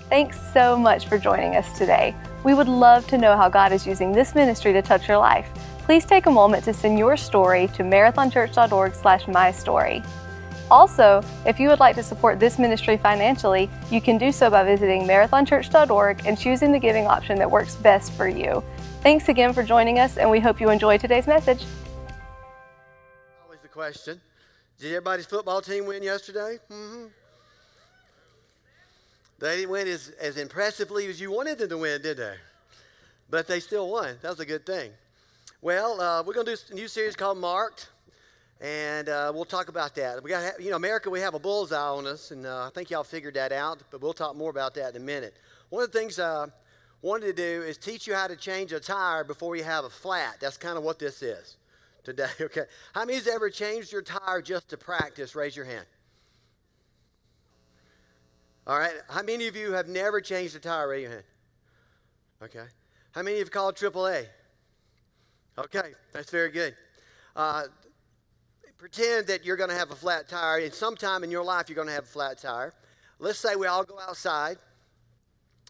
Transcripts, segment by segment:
Thanks so much for joining us today. We would love to know how God is using this ministry to touch your life. Please take a moment to send your story to marathonchurch.org/mystory. Also, if you would like to support this ministry financially, you can do so by visiting marathonchurch.org and choosing the giving option that works best for you. Thanks again for joining us, and we hope you enjoy today's message. Always the question, did everybody's football team win yesterday? They didn't win as impressively as you wanted them to win, did they? But they still won. That was a good thing. Well, we're going to do a new series called Marked, and we'll talk about that. We got, America, we have a bullseye on us, and I think y'all figured that out, but we'll talk more about that in a minute. One of the things I wanted to do is teach you how to change a tire before you have a flat. That's kind of what this is today, okay? How many of you ever changed your tire just to practice? Raise your hand. All right. How many of you have never changed a tire? Raise your hand. Okay. How many of you have called AAA? Okay, that's very good. Pretend that you're going to have a flat tire, and sometime in your life you're going to have a flat tire. Let's say we all go outside.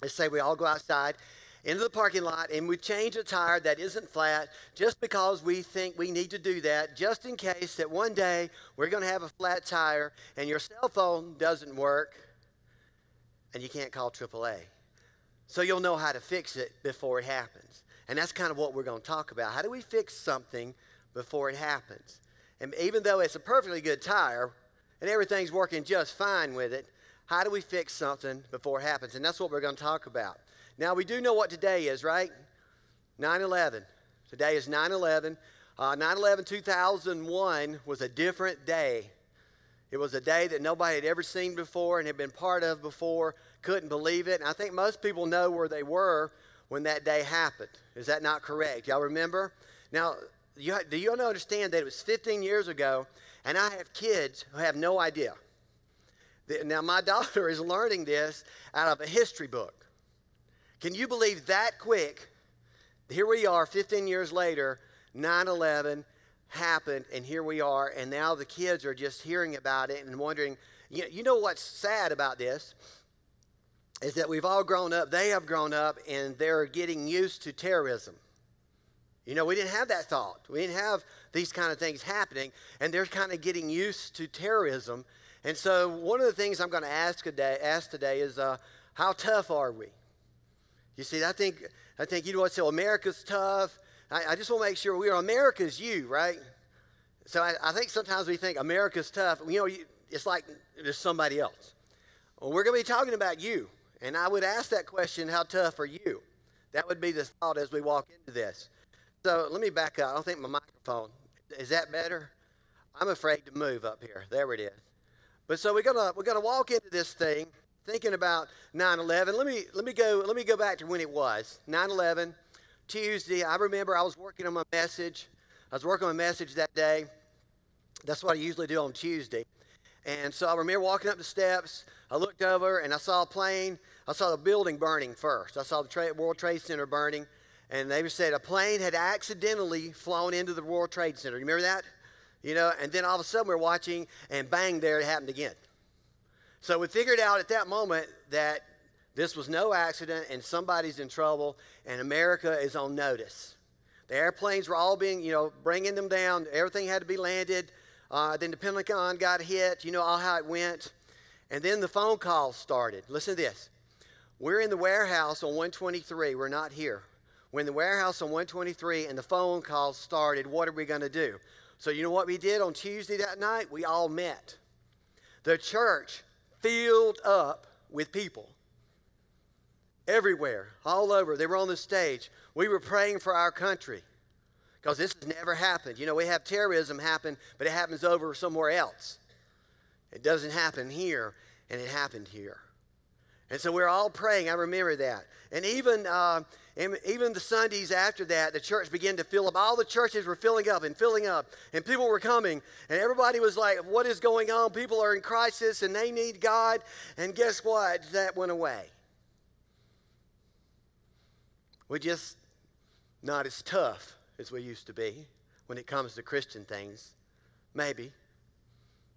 Let's say we all go outside into the parking lot, and we change a tire that isn't flat just because we think we need to do that, just in case that one day we're going to have a flat tire and your cell phone doesn't work and you can't call AAA. So you'll know how to fix it before it happens. And that's kind of what we're going to talk about. How do we fix something before it happens? And even though it's a perfectly good tire and everything's working just fine with it, how do we fix something before it happens? And that's what we're going to talk about. Now, we do know what today is, right? 9/11. Today is 9/11. 9/11/2001 was a different day. It was a day that nobody had ever seen before and had been part of before, couldn't believe it. And I think most people know where they were when that day happened. Is that not correct? Y'all remember? Now, do you understand that it was 15 years ago, and I have kids who have no idea. Now, my daughter is learning this out of a history book. Can you believe that quick? Here we are 15 years later, 9/11 happened, and here we are, and now the kids are just hearing about it and wondering, you know what's sad about this? Is that we've all grown up, they have grown up, and they're getting used to terrorism. We didn't have that thought. We didn't have these kind of things happening, and they're kind of getting used to terrorism. And so one of the things I'm going to ask today is, how tough are we? You see, I think you know what, so America's tough. I just want to make sure America's you, right? So I think sometimes we think America's tough. It's like there's somebody else. Well, we're going to be talking about you. And I would ask that question, how tough are you? That would be the thought as we walk into this. So let me back up. I don't think my microphone, is that better? I'm afraid to move up here. There it is. But so we're gonna walk into this thing thinking about 9/11. Let me go back to when it was. 9/11, Tuesday. I remember I was working on my message. I was working on a message that day. That's what I usually do on Tuesday. And so I remember walking up the steps. I looked over and I saw a plane. I saw the building burning first. I saw the World Trade Center burning. And they said a plane had accidentally flown into the World Trade Center. You remember that? And then all of a sudden we're watching, and bang, there it happened again. So we figured out at that moment that this was no accident and somebody's in trouble, and America is on notice. The airplanes were all being, bringing them down. Everything had to be landed. Then the Pentagon got hit. You know all how it went. And then the phone calls started. Listen to this. We're in the warehouse on 123. We're not here. We're in the warehouse on 123, and the phone calls started. What are we going to do? So you know what we did on Tuesday that night? We all met. The church filled up with people. Everywhere, all over. They were on the stage. We were praying for our country because this has never happened. We have terrorism happen, but it happens over somewhere else. It doesn't happen here, and it happened here. And so we're all praying. I remember that. And even the Sundays after that, the church began to fill up. All the churches were filling up, and people were coming. And everybody was like, what is going on? People are in crisis, and they need God. And guess what? That went away. We're just not as tough as we used to be when it comes to Christian things. Maybe.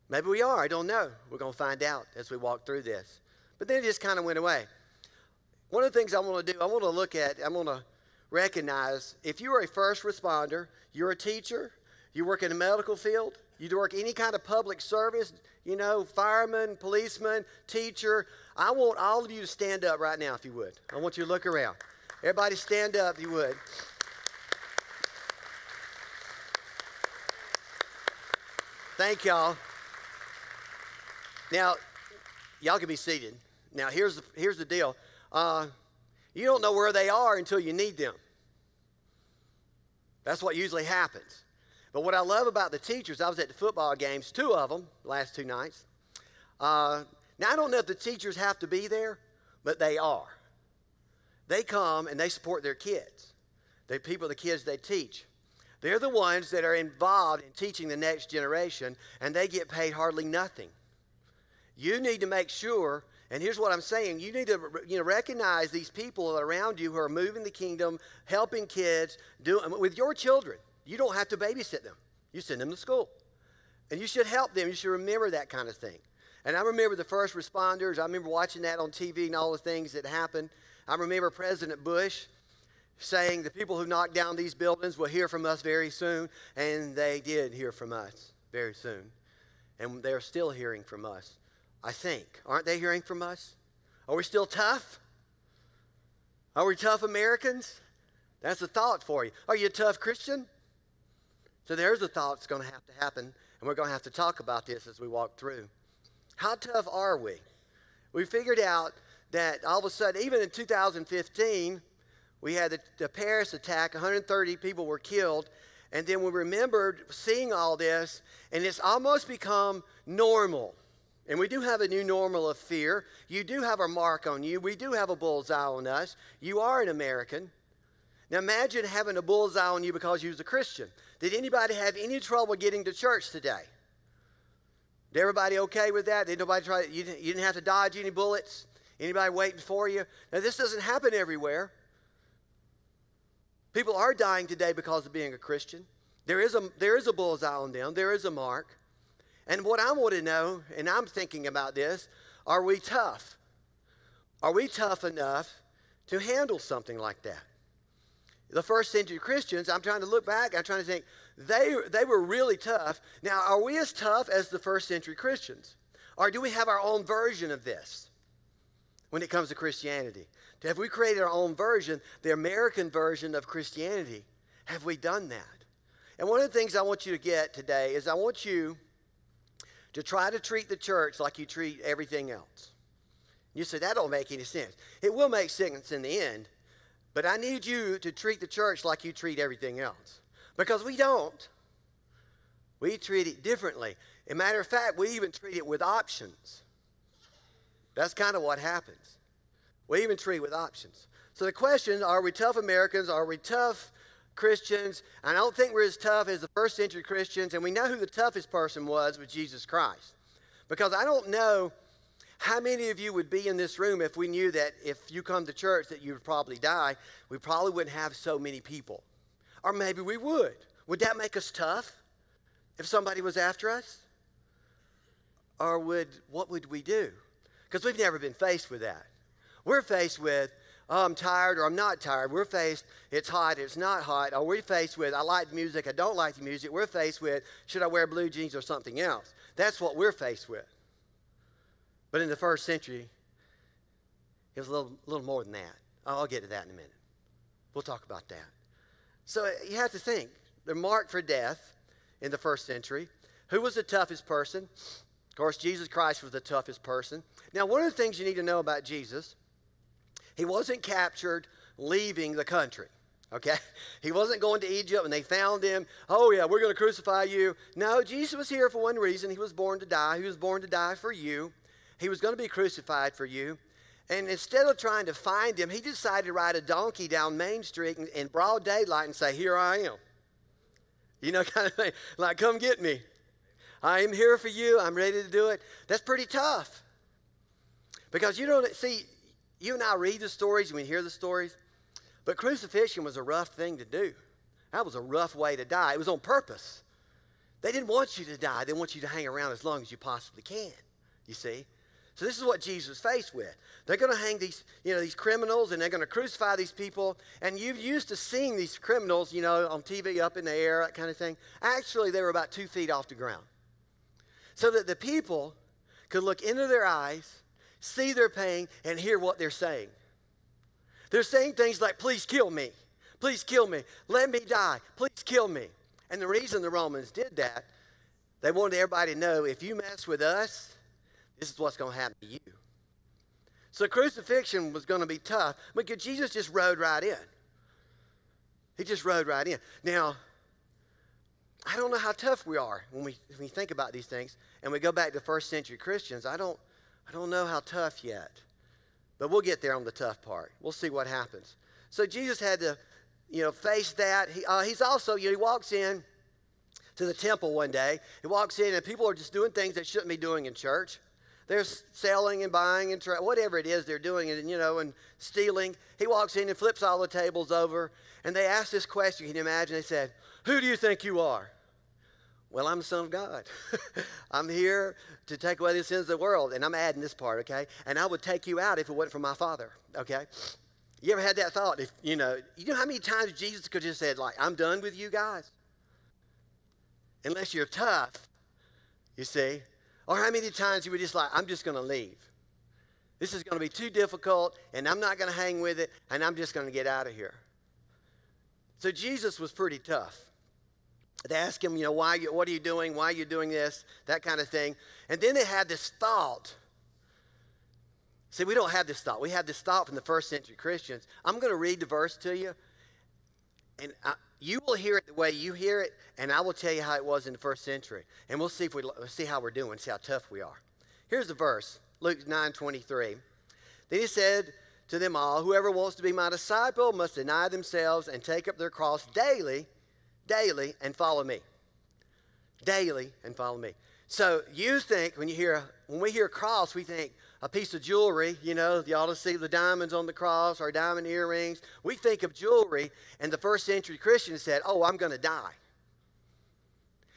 Maybe we are. I don't know. We're going to find out as we walk through this. But then it just kind of went away. One of the things I want to do, I'm going to recognize if you are a first responder, you're a teacher, you work in the medical field, you work any kind of public service, fireman, policeman, teacher. I want all of you to stand up right now if you would. I want you to look around. Everybody stand up if you would. Thank y'all. Now, y'all can be seated. Now, here's the deal. You don't know where they are until you need them. That's what usually happens. But what I love about the teachers, I was at the football games, 2 of them, last 2 nights. Now, I don't know if the teachers have to be there, but they are. They come and they support their kids, the kids they teach. They're the ones that are involved in teaching the next generation, and they get paid hardly nothing. You need to make sure, and here's what I'm saying, you need to recognize these people around you who are moving the kingdom, helping kids, with your children. You don't have to babysit them. You send them to school. And you should help them. You should remember that kind of thing. And I remember the first responders. I remember watching that on TV and all the things that happened. I remember President Bush saying the people who knocked down these buildings will hear from us very soon. And they did hear from us very soon. And they're still hearing from us, I think. Aren't they hearing from us? Are we still tough? Are we tough Americans? That's a thought for you. Are you a tough Christian? So there's a thought that's going to have to happen, and we're going to have to talk about this as we walk through. How tough are we? We figured out that all of a sudden, even in 2015, we had the Paris attack, 130 people were killed, and then we remembered seeing all this, and it's almost become normal. And we do have a new normal of fear. You do have a mark on you. We do have a bullseye on us. You are an American. Now imagine having a bullseye on you because you was a Christian. Did anybody have any trouble getting to church today? Did everybody okay with that? Did nobody try? You didn't have to dodge any bullets? Anybody waiting for you? Now this doesn't happen everywhere. People are dying today because of being a Christian. There is a bullseye on them. There is a mark. And what I want to know, and I'm thinking about this, are we tough? Are we tough enough to handle something like that? The first century Christians, I'm trying to look back, I'm trying to think, they were really tough. Now, are we as tough as the first century Christians? Or do we have our own version of this when it comes to Christianity? Have we created our own version, the American version of Christianity? Have we done that? And one of the things I want you to get today is I want you to try to treat the church like you treat everything else. You say, that don't make any sense. It will make sense in the end. But I need you to treat the church like you treat everything else. Because we don't. We treat it differently. As a matter of fact, we even treat it with options. That's kind of what happens. We even treat it with options. So the question, are we tough Americans? Are we tough Christians? And I don't think we're as tough as the first century Christians. And we know who the toughest person was Jesus Christ. Because I don't know how many of you would be in this room if we knew that if you come to church that you would probably die? We probably wouldn't have so many people. Or maybe we would. Would that make us tough if somebody was after us? Or what would we do? Because we've never been faced with that. We're faced with, oh, I'm tired or I'm not tired. We're faced, it's hot, it's not hot. Or we're faced with, I like the music, I don't like the music. We're faced with, should I wear blue jeans or something else? That's what we're faced with. But in the first century, it was a little more than that. I'll get to that in a minute. We'll talk about that. So you have to think, they're marked for death in the first century. Who was the toughest person? Of course, Jesus Christ was the toughest person. Now, one of the things you need to know about Jesus, he wasn't captured leaving the country, okay? He wasn't going to Egypt and they found him. Oh, yeah, we're going to crucify you. No, Jesus was here for one reason. He was born to die. He was born to die for you. He was going to be crucified for you. And instead of trying to find him, he decided to ride a donkey down Main Street in broad daylight and say, here I am. You know, kind of thing, like, come get me. I am here for you. I'm ready to do it. That's pretty tough. Because you don't see, you and I read the stories and we hear the stories, but crucifixion was a rough thing to do. That was a rough way to die. It was on purpose. They didn't want you to die. They want you to hang around as long as you possibly can, you see. So this is what Jesus was faced with. They're going to hang these criminals, and they're going to crucify these people. And you've used to seeing these criminals, on TV up in the air, that kind of thing. Actually, they were about 2 feet off the ground. So that the people could look into their eyes, see their pain, and hear what they're saying. They're saying things like, please kill me. Please kill me. Let me die. Please kill me. And the reason the Romans did that, they wanted everybody to know, if you mess with us, this is what's going to happen to you. So crucifixion was going to be tough, because Jesus just rode right in. He just rode right in. Now, I don't know how tough we are when we think about these things, and we go back to first century Christians. I don't know how tough yet, but we'll get there on the tough part. We'll see what happens. So Jesus had to, face that. He's also, he walks in to the temple one day. He walks in, and people are just doing things they shouldn't be doing in church. They're selling and buying and whatever it is they're doing, and stealing. He walks in and flips all the tables over, and they ask this question. Can you imagine? They said, who do you think you are? Well, I'm the Son of God. I'm here to take away the sins of the world, and I'm adding this part, okay? And I would take you out if it wasn't for my Father, okay? You ever had that thought? You know how many times Jesus could just said, like, I'm done with you guys? Unless you're tough, you see. Or how many times you were just like, I'm just going to leave. This is going to be too difficult, and I'm not going to hang with it, and I'm just going to get out of here. So Jesus was pretty tough. They asked him, what are you doing? Why are you doing this? That kind of thing. And then they had this thought. See, we don't have this thought. We have this thought from the first century Christians. I'm going to read the verse to you, and you will hear it the way you hear it, and I will tell you how it was in the first century. And we'll see how we're doing, see how tough we are. Here's the verse, Luke 9:23. Then he said to them all, whoever wants to be my disciple must deny themselves and take up their cross daily, and follow me. Daily and follow me. So you think, when we hear cross, we think a piece of jewelry, you ought to see the diamonds on the cross or diamond earrings. We think of jewelry, and the first century Christians said, oh, I'm going to die.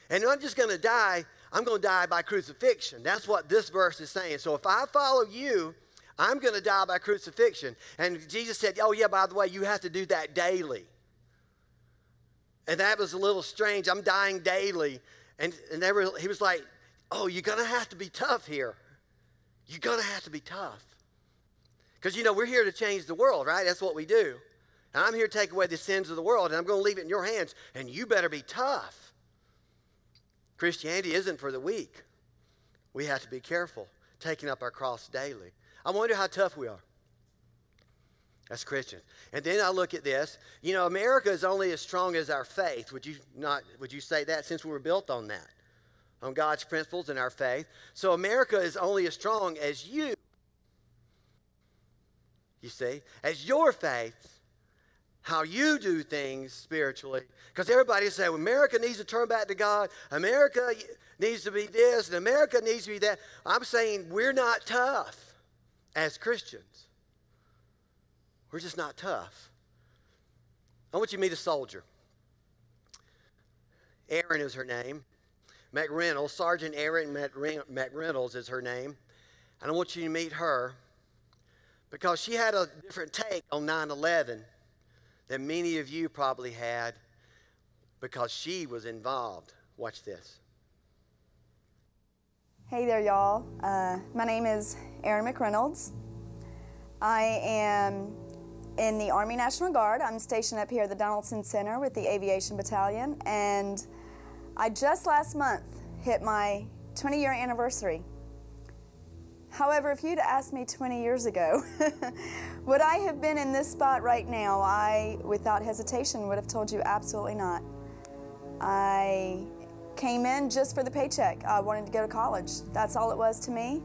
And I'm just going to die, I'm going to die by crucifixion. That's what this verse is saying. So if I follow you, I'm going to die by crucifixion. And Jesus said, oh yeah, by the way, you have to do that daily. And that was a little strange. I'm dying daily. And he was like, oh, you're going to have to be tough here. You're going to have to be tough. Because, we're here to change the world, right? That's what we do. And I'm here to take away the sins of the world, and I'm going to leave it in your hands, and you better be tough. Christianity isn't for the weak. We have to be careful, taking up our cross daily. I wonder how tough we are. That's Christians. And then I look at this. America is only as strong as our faith. Would you say that, since we were built on that? On God's principles and our faith. So America is only as strong as you see, as your faith, how you do things spiritually. Because everybody say, well, America needs to turn back to God. America needs to be this, and America needs to be that. I'm saying we're not tough as Christians. We're just not tough. I want you to meet a soldier. Erin is her name. McReynolds, Sergeant Erin McReynolds is her name. And I want you to meet her because she had a different take on 9/11 than many of you probably had, because she was involved. Watch this. Hey there, y'all. My name is Erin McReynolds. I am in the Army National Guard. I'm stationed up here at the Donaldson Center with the Aviation Battalion, and I just last month hit my 20-year anniversary. However, if you'd asked me 20 years ago, would I have been in this spot right now, I, without hesitation, would have told you absolutely not. I came in just for the paycheck. I wanted to go to college. That's all it was to me,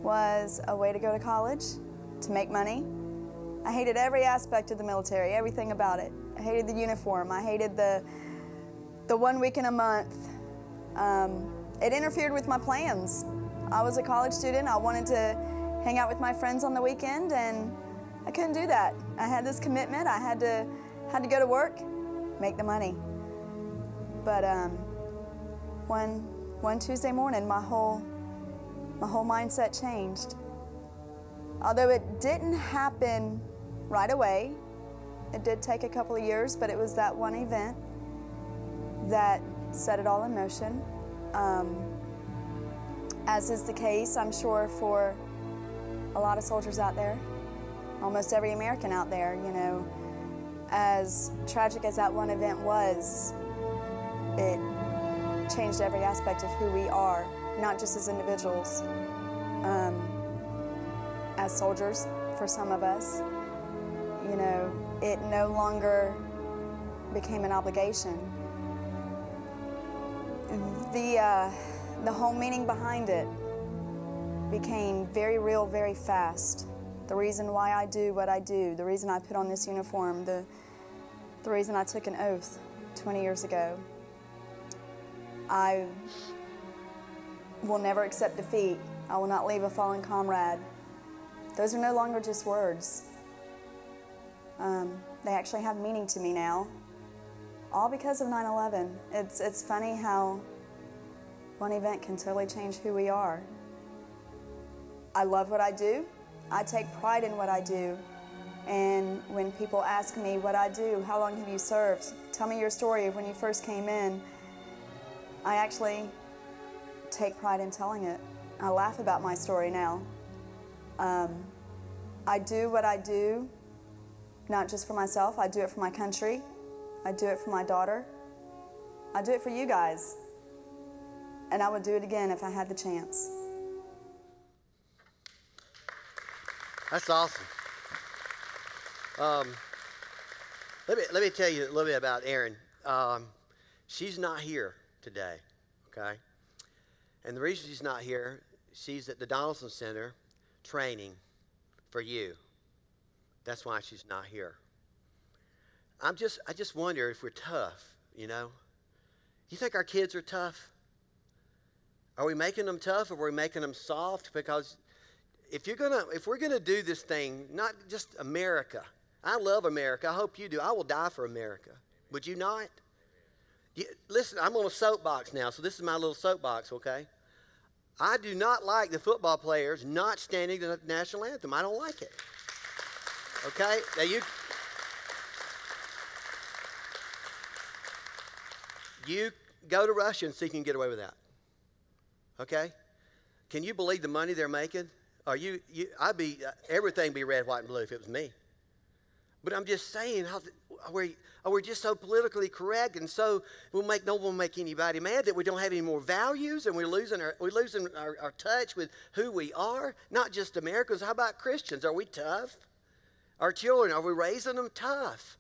was a way to go to college, to make money. I hated every aspect of the military, everything about it. I hated the uniform. I hated the 1 week in a month. It interfered with my plans. I was a college student. I wanted to hang out with my friends on the weekend, and I couldn't do that. I had this commitment. I had to go to work, make the money. But one Tuesday morning, my whole my whole mindset changed. Although it didn't happen right away, it did take a couple of years, but it was that one event that set it all in motion. As is the case, I'm sure, for a lot of soldiers out there, almost every American out there, you know, as tragic as that one event was, it changed every aspect of who we are, not just as individuals, as soldiers for some of us. You know, it no longer became an obligation. The whole meaning behind it became very real very fast. The reason why I do what I do, the reason I put on this uniform, the reason I took an oath 20 years ago. I will never accept defeat. I will not leave a fallen comrade. Those are no longer just words. They actually have meaning to me now, all because of 9/11. It's funny how one event can totally change who we are. I love what I do. I take pride in what I do. And when people ask me what I do, how long have you served? Tell me your story of when you first came in. I actually take pride in telling it. I laugh about my story now. I do what I do, not just for myself. I do it for my country. I do it for my daughter. I do it for you guys. And I would do it again if I had the chance. That's awesome. Let me tell you a little bit about Erin. She's not here today, okay? And the reason she's not here, she's at the Donaldson Center training for you. That's why she's not here. I just wonder if we're tough, you know? You think our kids are tough? Are we making them tough, or are we making them soft? Because if we're gonna do this thing, not just America. I love America. I hope you do. I will die for America. Would you not? Listen, I'm on a soapbox now, so this is my little soapbox, okay? I do not like the football players not standing to the national anthem. I don't like it. Okay? Now you go to Russia and see if you can get away with that. Okay? Can you believe the money they're making? Everything be red, white, and blue if it was me. But I'm just saying, we're just so politically correct, and so no one will make anybody mad that we don't have any more values, and we're losing our touch with who we are. Not just Americans. How about Christians? Are we tough? Our children, are we raising them tough?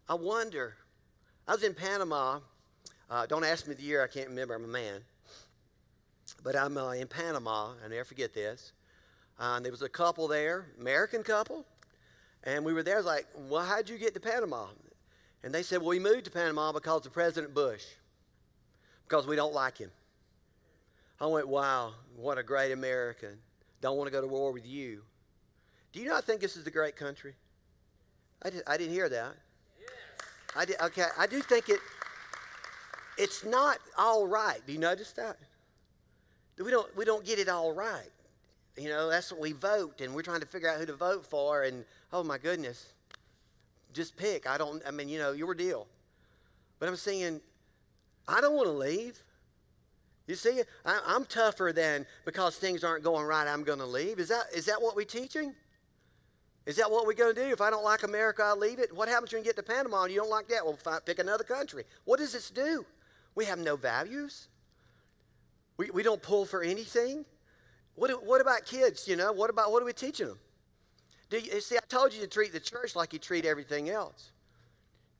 I wonder. I was in Panama. Don't ask me the year. I can't remember. I'm a man. But I'm in Panama. I never forget this. And there was a couple there, American couple. And we were there. I was like, well, how'd you get to Panama? And they said, well, we moved to Panama because of President Bush, because we don't like him. I went, wow, what a great American. Don't want to go to war with you. Do you not think this is a great country? I didn't hear that. Yes. Okay, I do think it's not all right. Do you notice that? We don't get it all right. You know, that's what we vote, and we're trying to figure out who to vote for, and oh my goodness, just pick. Your deal. But I'm saying, I don't want to leave. You see, I'm tougher than because things aren't going right, I'm going to leave. Is that what we're teaching? Is that what we're going to do? If I don't like America, I'll leave it. What happens when you get to Panama and you don't like that? Well, pick another country. What does this do? We have no values. We don't pull for anything. What about kids, you know? What are we teaching them? I told you to treat the church like you treat everything else.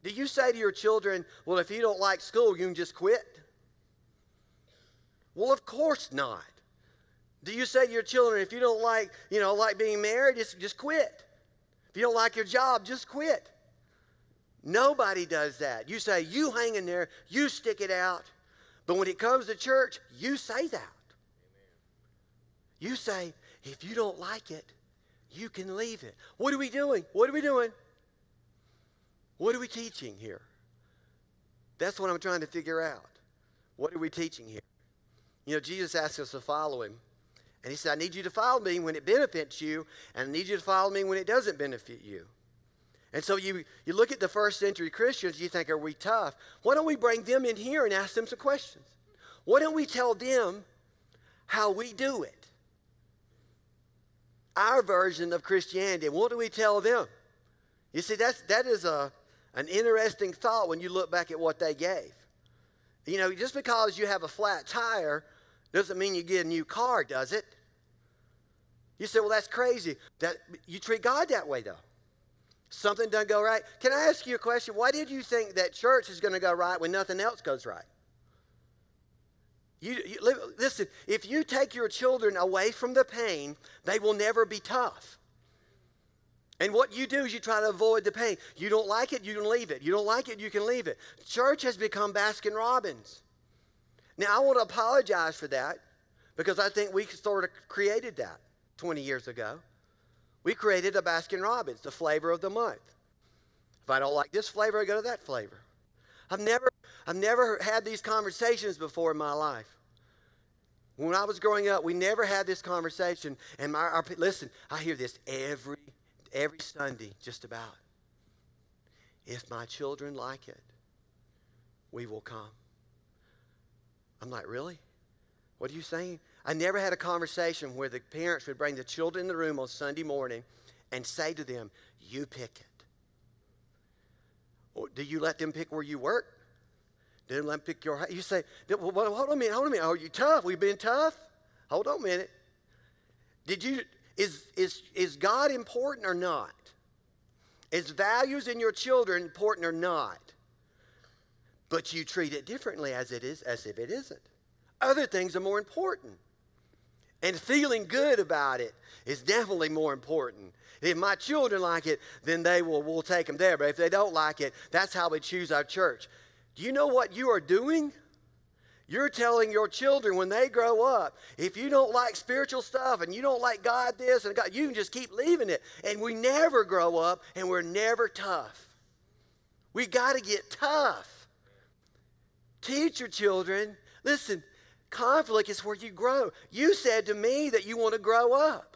Do you say to your children, well, if you don't like school, you can just quit? Well, of course not. Do you say to your children, if you don't like being married, just quit? If you don't like your job, just quit. Nobody does that. You say, you hang in there, you stick it out. But when it comes to church, you say that. You say, if you don't like it, you can leave it. What are we doing? What are we doing? What are we teaching here? That's what I'm trying to figure out. What are we teaching here? You know, Jesus asked us to follow him. And he said, I need you to follow me when it benefits you, and I need you to follow me when it doesn't benefit you. And so you look at the first century Christians, you think, are we tough? Why don't we bring them in here and ask them some questions? Why don't we tell them how we do it? Our version of Christianity. What do we tell them? You see, that is an interesting thought when you look back at what they gave. You know, just because you have a flat tire doesn't mean you get a new car, does it? You say, well, that's crazy. That you treat God that way, though. Something doesn't go right. Can I ask you a question? Why did you think that church is going to go right when nothing else goes right? Listen, if you take your children away from the pain, they will never be tough. And what you do is you try to avoid the pain. You don't like it, you can leave it. You don't like it, you can leave it. Church has become Baskin Robbins. Now, I want to apologize for that because I think we sort of created that 20 years ago. We created a Baskin Robbins, the flavor of the month. If I don't like this flavor, I go to that flavor. I've never had these conversations before in my life. When I was growing up, we never had this conversation. And listen, I hear this every Sunday, just about. If my children like it, we will come. I'm like, really? What are you saying? I never had a conversation where the parents would bring the children in the room on Sunday morning and say to them, you pick it. Or do you let them pick where you work? Do you let them pick your house? You say, well, hold on a minute. Are you tough? We've been tough? Hold on a minute. Is God important or not? Is values in your children important or not? But you treat it differently as if it isn't. Other things are more important. And feeling good about it is definitely more important. If my children like it, then we'll take them there. But if they don't like it, that's how we choose our church. Do you know what you are doing? You're telling your children when they grow up, if you don't like spiritual stuff and you don't like God this and God, you can just keep leaving it. And we never grow up and we're never tough. We got to get tough. Teach your children. Listen, conflict is where you grow. You said to me that you want to grow up.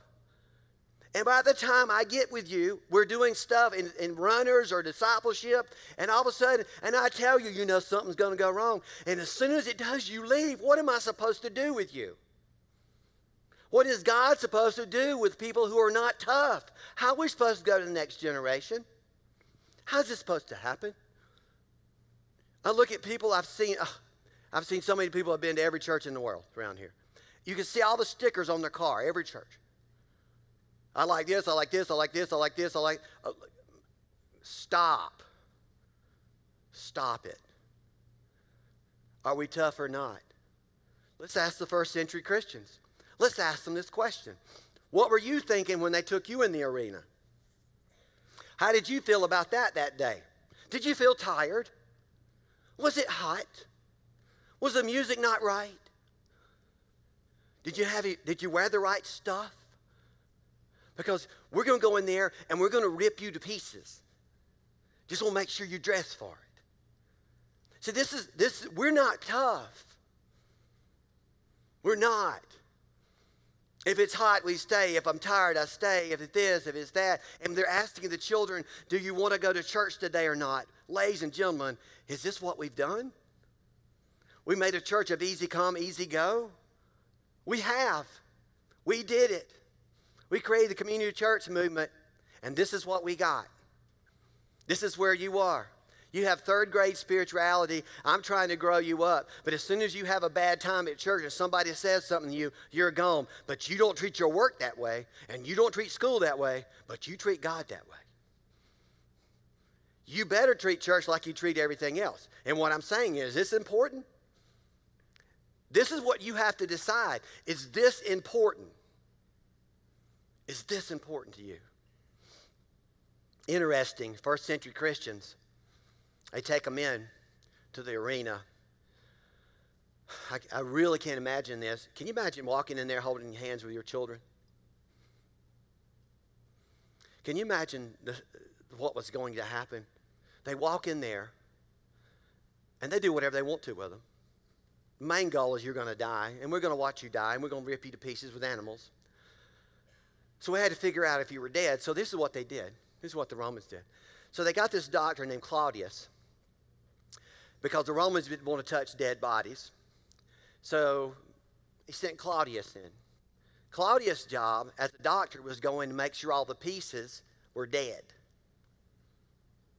And by the time I get with you, we're doing stuff in runners or discipleship, and all of a sudden, and I tell you, you know something's going to go wrong. And as soon as it does, you leave. What am I supposed to do with you? What is God supposed to do with people who are not tough? How are we supposed to go to the next generation? How's this supposed to happen? I look at people I've seen so many people have been to every church in the world around here. You can see all the stickers on their car, every church. I like this, I like this, I like this, I like this, I like... Stop. Stop it. Are we tough or not? Let's ask the first century Christians. Let's ask them this question. What were you thinking when they took you in the arena? How did you feel about that day? Did you feel tired? Was it hot? Was the music not right? Did you wear the right stuff? Because we're going to go in there and we're going to rip you to pieces. Just want to make sure you dress for it. So we're not tough. We're not. If it's hot, we stay. If I'm tired, I stay. If it's this, if it's that. And they're asking the children, do you want to go to church today or not? Ladies and gentlemen, is this what we've done? We made a church of easy come, easy go. We have. We did it. We created the community church movement, and this is what we got. This is where you are. You have third grade spirituality. I'm trying to grow you up. But as soon as you have a bad time at church and somebody says something to you, you're gone. But you don't treat your work that way, and you don't treat school that way, but you treat God that way. You better treat church like you treat everything else. And what I'm saying is this important? This is what you have to decide. Is this important? Is this important to you? Interesting, first century Christians, they take them in to the arena. I really can't imagine this. Can you imagine walking in there holding hands with your children? Can you imagine what was going to happen? They walk in there, and they do whatever they want to with them. main goal is you're going to die, and we're going to watch you die, and we're going to rip you to pieces with animals. So we had to figure out if you were dead. So this is what they did. This is what the Romans did. So they got this doctor named Claudius, because the Romans didn't want to touch dead bodies. So he sent Claudius in. Claudius' job as a doctor was going to make sure all the pieces were dead.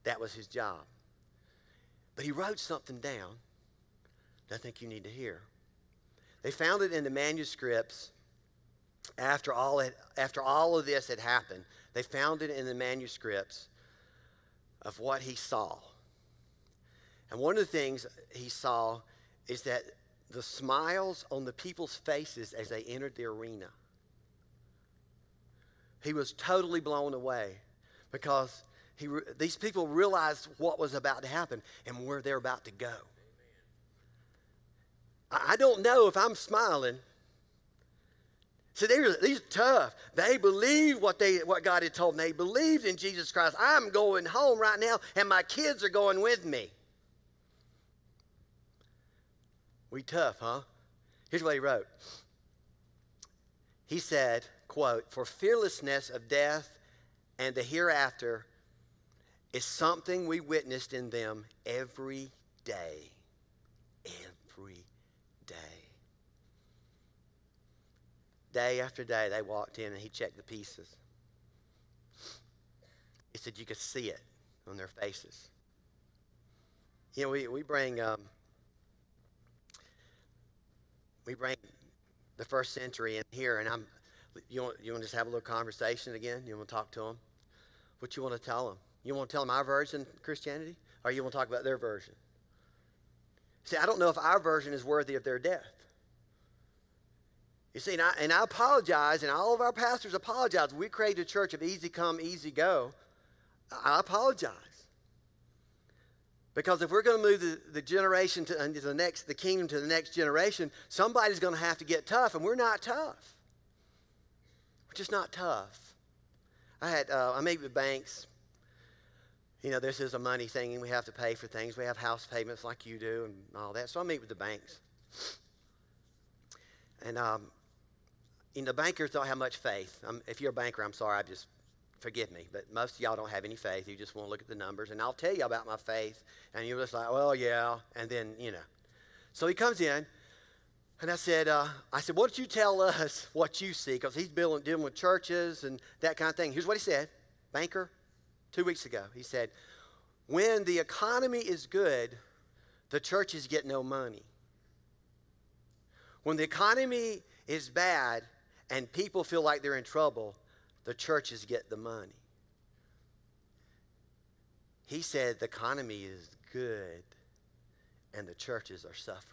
That was his job. But he wrote something down that I think you need to hear. They found it in the manuscripts after all of this had happened. They found it in the manuscripts of what he saw. And one of the things he saw is that the smiles on the people's faces as they entered the arena. He was totally blown away because these people realized what was about to happen and where they're about to go. I don't know if I'm smiling. See, these are tough. They believed what God had told them. They believed in Jesus Christ. I'm going home right now, and my kids are going with me. We tough, huh? Here's what he wrote. He said, quote, "For fearlessness of death and the hereafter is something we witnessed in them every day." Every day. Day after day, they walked in and he checked the pieces. He said you could see it on their faces. You know, we bring the first century in here, and you want to just have a little conversation again? You want to talk to them? What you want to tell them? You want to tell them our version of Christianity, or you want to talk about their version? See, I don't know if our version is worthy of their death. You see, and I apologize, and all of our pastors apologize. We created a church of easy come, easy go. I apologize. Because if we're going to move the generation to the kingdom to the next generation, somebody's going to have to get tough, and we're not tough. We're just not tough. I meet with banks. You know, this is a money thing, and we have to pay for things. We have house payments like you do and all that. So I meet with the banks. And, the bankers don't have much faith. If you're a banker, I'm sorry, forgive me, but most of y'all don't have any faith. You just want to look at the numbers, and I'll tell you about my faith, and you're just like, well, yeah, and then, So he comes in, and I said, why don't you tell us what you see, because he's dealing with churches and that kind of thing. Here's what he said, banker, 2 weeks ago. He said, when the economy is good, the churches get no money. When the economy is bad and people feel like they're in trouble, the churches get the money. He said the economy is good and the churches are suffering.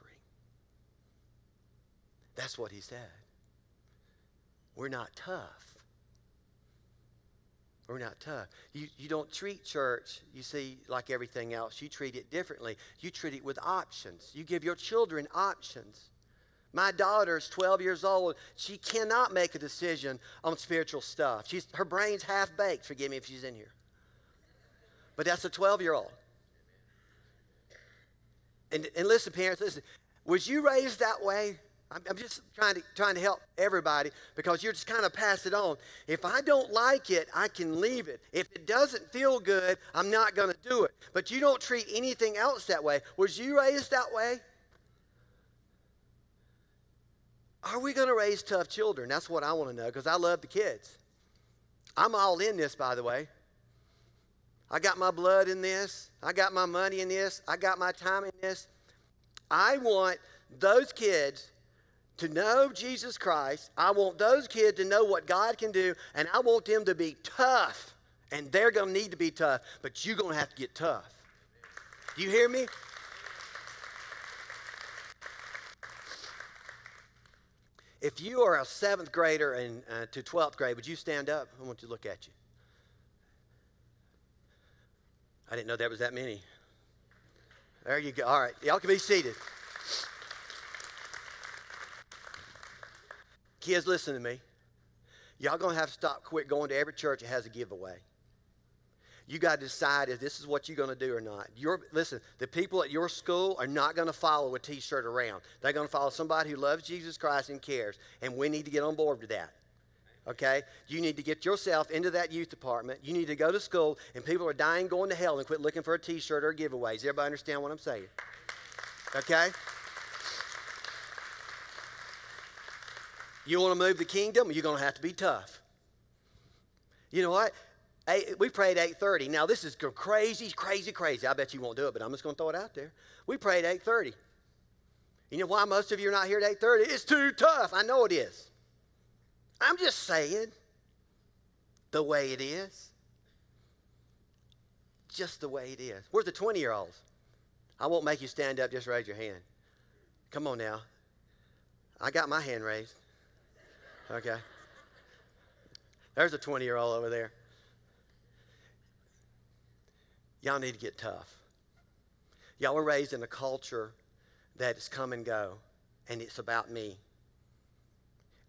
That's what he said. We're not tough. We're not tough. You don't treat church, you see, like everything else. You treat it differently. You treat it with options. You give your children options. My daughter's 12 years old. She cannot make a decision on spiritual stuff. Her brain's half-baked. Forgive me if she's in here. But that's a 12-year-old. And listen, parents, listen. Was you raised that way? I'm just trying to help everybody, because you're just kind of pass it on. If I don't like it, I can leave it. If it doesn't feel good, I'm not going to do it. But you don't treat anything else that way. Was you raised that way? Are we going to raise tough children? That's what I want to know, because I love the kids. I'm all in this, by the way. I got my blood in this. I got my money in this. I got my time in this. I want those kids to know Jesus Christ. I want those kids to know what God can do, and I want them to be tough, and they're going to need to be tough, but you're going to have to get tough. Do you hear me? If you are a 7th grader to 12th grade, would you stand up? I want to look at you. I didn't know there was that many. There you go. All right, y'all can be seated. Kids, listen to me. Y'all going to have to quit going to every church that has a giveaway. You got to decide if this is what you're going to do or not. Listen, the people at your school are not going to follow a T-shirt around. They're going to follow somebody who loves Jesus Christ and cares, and we need to get on board with that. Okay? You need to get yourself into that youth department. You need to go to school, and people are dying going to hell and quit looking for a T-shirt or giveaways. Everybody understand what I'm saying? Okay? You want to move the kingdom? You're going to have to be tough. You know what? We prayed 8:30. Now, this is crazy, crazy, crazy. I bet you won't do it, but I'm just going to throw it out there. We prayed 8:30. You know why most of you are not here at 8:30? It's too tough. I know it is. I'm just saying the way it is. Just the way it is. Where's the 20-year-olds? I won't make you stand up. Just raise your hand. Come on now. I got my hand raised. Okay. There's a 20-year-old over there. Y'all need to get tough. Y'all were raised in a culture that is come and go, and it's about me.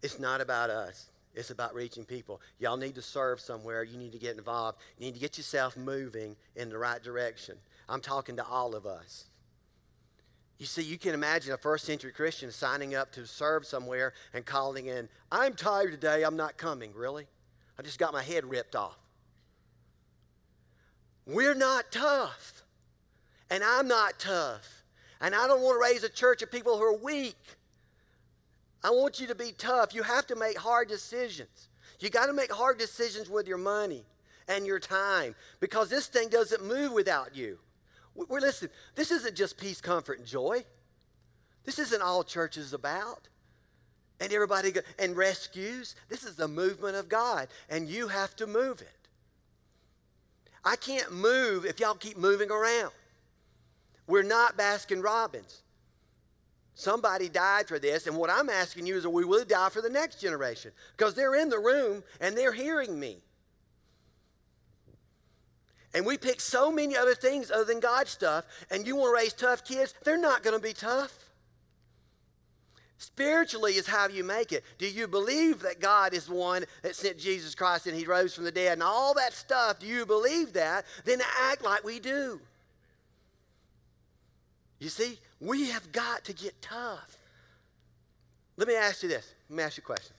It's not about us. It's about reaching people. Y'all need to serve somewhere. You need to get involved. You need to get yourself moving in the right direction. I'm talking to all of us. You see, you can imagine a first-century Christian signing up to serve somewhere and calling in, I'm tired today, I'm not coming. Really? I just got my head ripped off. We're not tough, and I'm not tough, and I don't want to raise a church of people who are weak. I want you to be tough. You have to make hard decisions. You got to make hard decisions with your money and your time, because this thing doesn't move without you. Listen, this isn't just peace, comfort, and joy. This isn't all church is about. And everybody and rescues. This is the movement of God, and you have to move it. I can't move if y'all keep moving around. We're not Baskin Robbins. Somebody died for this, and what I'm asking you is, are we willing to die for the next generation? Because they're in the room, and they're hearing me. And we pick so many other things other than God stuff, and you want to raise tough kids, they're not going to be tough. Spiritually is how you make it. Do you believe that God is the one that sent Jesus Christ and he rose from the dead and all that stuff? Do you believe that? Then act like we do. You see, we have got to get tough. Let me ask you this. Let me ask you a question.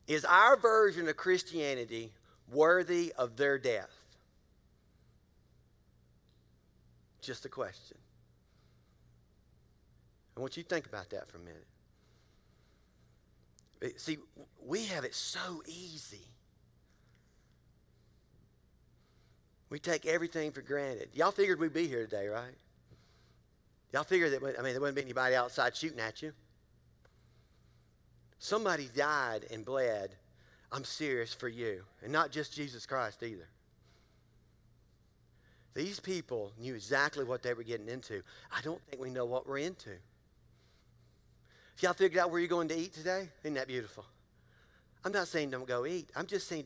Is our version of Christianity worthy of their death? Just a question. I want you to think about that for a minute. See, we have it so easy. We take everything for granted. Y'all figured we'd be here today, right? Y'all figured that, there wouldn't be anybody outside shooting at you. Somebody died and bled. I'm serious for you. And not just Jesus Christ either. These people knew exactly what they were getting into. I don't think we know what we're into. If y'all figured out where you're going to eat today, isn't that beautiful? I'm not saying don't go eat. I'm just saying,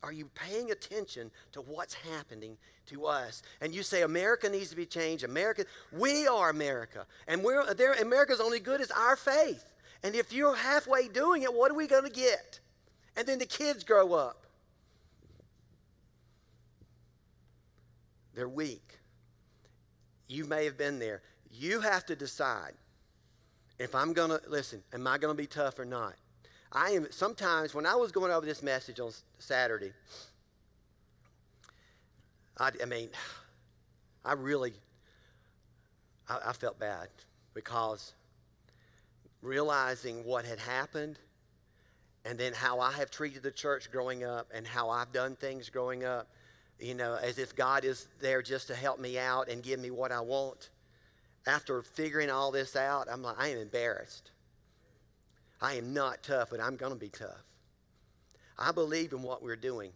are you paying attention to what's happening to us? And you say America needs to be changed. We are America. And America's only good as our faith. And if you're halfway doing it, what are we going to get? And then the kids grow up. They're weak. You may have been there. You have to decide if I'm going to, listen, am I going to be tough or not? Sometimes when I was going over this message on Saturday, I felt bad because realizing what had happened and then how I have treated the church growing up and how I've done things growing up, as if God is there just to help me out and give me what I want. After figuring all this out, I am embarrassed. I am not tough, but I'm going to be tough. I believe in what we're doing.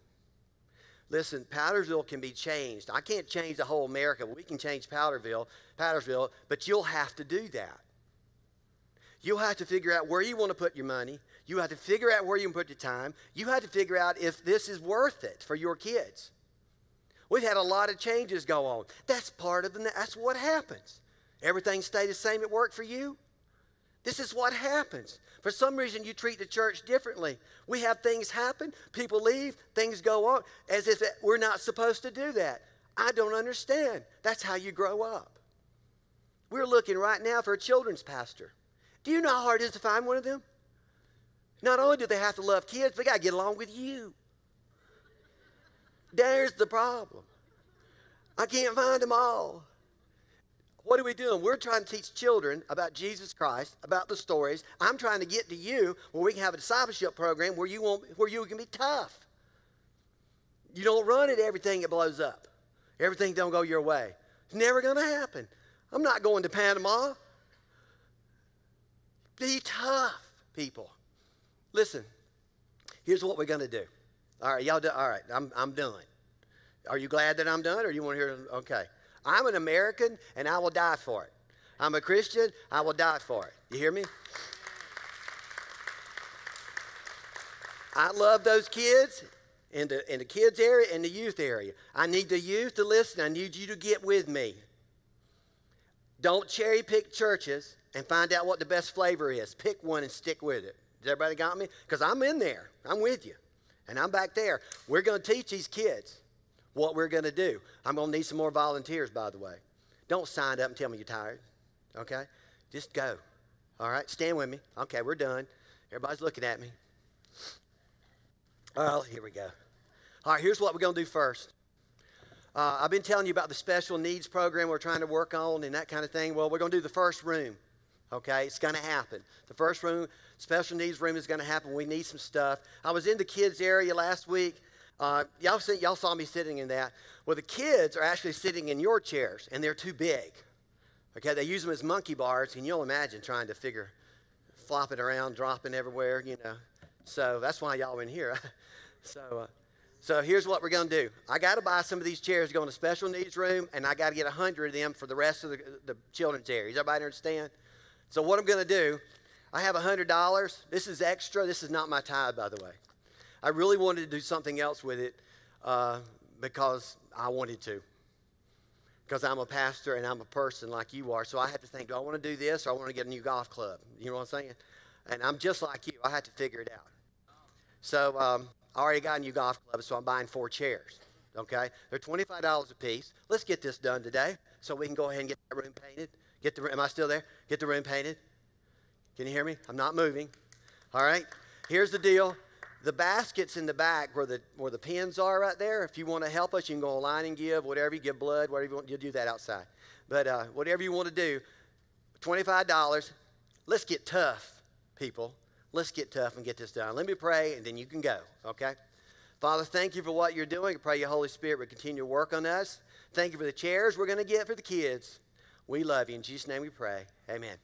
Listen, Powdersville can be changed. I can't change the whole America. We can change Powdersville, but you'll have to do that. You'll have to figure out where you want to put your money. You have to figure out where you can put your time. You have to figure out if this is worth it for your kids. We've had a lot of changes go on. That's what happens. Everything stay the same at work for you? This is what happens. For some reason, you treat the church differently. We have things happen, people leave, things go on, as if we're not supposed to do that. I don't understand. That's how you grow up. We're looking right now for a children's pastor. Do you know how hard it is to find one of them? Not only do they have to love kids, they got to get along with you. There's the problem. I can't find them all. What are we doing? We're trying to teach children about Jesus Christ, about the stories. I'm trying to get to you where we can have a discipleship program where you can be tough. You don't run at everything that blows up. Everything don't go your way. It's never going to happen. I'm not going to Panama. Be tough, people. Listen, here's what we're going to do. All right, y'all do. All right, I'm done. Are you glad that I'm done, or you want to hear? Okay. I'm an American, and I will die for it. I'm a Christian, I will die for it. You hear me? I love those kids in the kids area and the youth area. I need the youth to listen. I need you to get with me. Don't cherry pick churches and find out what the best flavor is. Pick one and stick with it. Does everybody got me? Because I'm in there. I'm with you. And I'm back there. We're going to teach these kids what we're going to do. I'm going to need some more volunteers, by the way. Don't sign up and tell me you're tired, okay? Just go, all right? Stand with me. Okay, we're done. Everybody's looking at me. Well, here we go. All right, here's what we're going to do first. I've been telling you about the special needs program we're trying to work on and that kind of thing. Well, we're going to do the first room, okay? It's going to happen. The first room, special needs room is going to happen. We need some stuff. I was in the kids area last week. Y'all saw me sitting in that. Well, the kids are actually sitting in your chairs, and they're too big. Okay, they use them as monkey bars, and you'll imagine trying to flopping around, dropping everywhere, you know. So that's why y'all are in here. So here's what we're going to do. I got to buy some of these chairs to go in the special needs room, and I got to get 100 of them for the rest of the children's area. Does everybody understand? So what I'm going to do, I have $100. This is extra. This is not my tithe, by the way. I really wanted to do something else with it because I wanted to. Because I'm a pastor and I'm a person like you are. So I had to think, do I want to do this or I want to get a new golf club? You know what I'm saying? And I'm just like you. I had to figure it out. So I already got a new golf club, so I'm buying 4 chairs. Okay? They're $25 a piece. Let's get this done today so we can go ahead and get that room painted. Am I still there? Get the room painted. Can you hear me? I'm not moving. All right? Here's the deal. The baskets in the back where the pins are right there, if you want to help us, you can go online and give, whatever you give blood, whatever you want, you do that outside. But whatever you want to do, $25. Let's get tough, people. Let's get tough and get this done. Let me pray, and then you can go, okay? Father, thank you for what you're doing. I pray your Holy Spirit will continue to work on us. Thank you for the chairs we're going to get for the kids. We love you. In Jesus' name we pray. Amen.